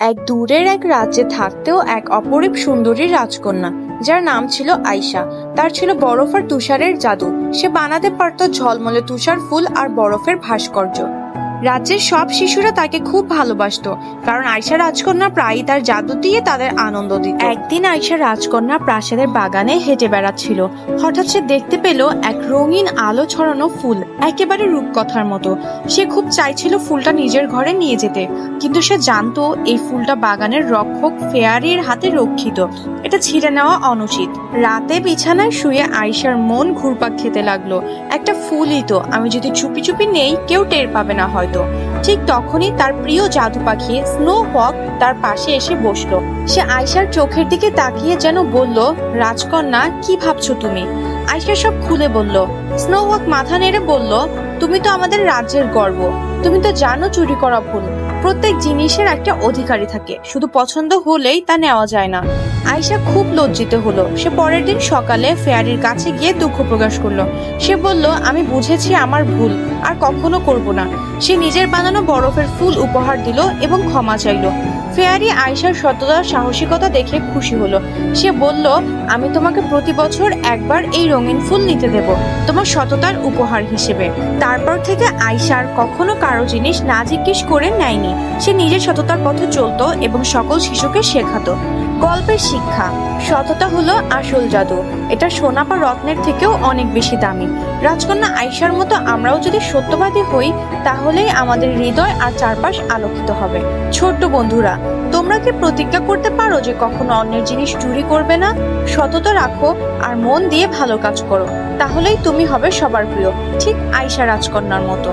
এক দূরের এক রাজ্যে থাকতেও এক অপরূপ সুন্দরী রাজকন্যা, যার নাম ছিল আয়শা। তার ছিল বরফ আর তুষারের জাদু। সে বানাতে পারত ঝলমলে তুষার ফুল আর বরফের ভাস্কর্য। রাজ্যের সব শিশুরা তাকে খুব ভালোবাসতো, কারণ আয়শা রাজকন্যা প্রায়ই তার জাদু দিয়ে তাদের আনন্দ দিত। একদিন আয়শা রাজকন্যা প্রাসাদের বাগানে হেঁটে বেড়াচ্ছিল। হঠাৎ সে দেখতে পেল এক রঙিন আলো ছড়ানো ফুল, একেবারে রূপকথার মতো। সে খুব চাইছিল ফুলটা নিজের ঘরে নিয়ে যেতে, কিন্তু সে জানতো এই ফুলটা বাগানের রক্ষক ফেয়ারির হাতে রক্ষিত। এটা ছিঁড়ে নেওয়া অনুচিত। রাতে বিছানায় শুয়ে আয়শার মন ঘুরপাক খেতে লাগলো। একটা ফুলই তো, আমি যদি চুপি চুপি নেই কেউ টের পাবে না হয়তো। ঠিক তখনই তার প্রিয় জাদু পাখি স্নো হক তার পাশে এসে বসলো। সে আয়শার চোখের দিকে তাকিয়ে যেন বলল, রাজকন্যা, কি ভাবছো তুমি? আয়শা সব খুলে বলল। স্নো হক মাথা নেড়ে বলল, তুমি তো আমাদের রাজ্যের গর্ব। তুমি তো জানো চুরি করা ভুল। প্রত্যেক জিনিসের একটা অধিকারী থাকে, শুধু পছন্দ হলেই তা নেওয়া যায় না। আয়শা খুব লজ্জিত হলো। সে পরের দিন সকালে ফেয়ারির কাছে গিয়ে দুঃখ প্রকাশ করলো। সে বলল, আমি বুঝেছি আমার ভুল, আর কখনো করব না। সে নিজের বানানো বরফের ফুল উপহার দিল এবং ক্ষমা চাইল। ফেয়ারি আয়শার সততা সাহসিকতা দেখে খুশি হলো। সে বলল, আমি তোমাকে প্রতি বছর একবার এই রঙিন ফুল নিতে দেব, তোমার সততার উপহার হিসেবে। তারপর থেকে আয়শা আর কখনো কারো জিনিস না জিজ্ঞেস করে নেয়নি। সে নিজের সততার পথে চলতো এবং সকল শিশুকে শেখাতো। গল্পের শিক্ষা: সততা হলো আসল জাদু। এটা সোনা বা রত্নের থেকেও অনেক বেশি দামি। রাজকন্যা আয়শার মতো আমরাও যদি সত্যবাদী হই, তাহলেই আমাদের হৃদয় আর চারপাশ আলোকিত হবে। ছোট্ট বন্ধুরা, তোমরা কি প্রতিজ্ঞা করতে পারো যে কখনো অন্যের জিনিস চুরি করবে না? সততা রাখো আর মন দিয়ে ভালো কাজ করো, তাহলেই তুমি হবে সবার প্রিয়, ঠিক আয়শা রাজকন্যার মতো।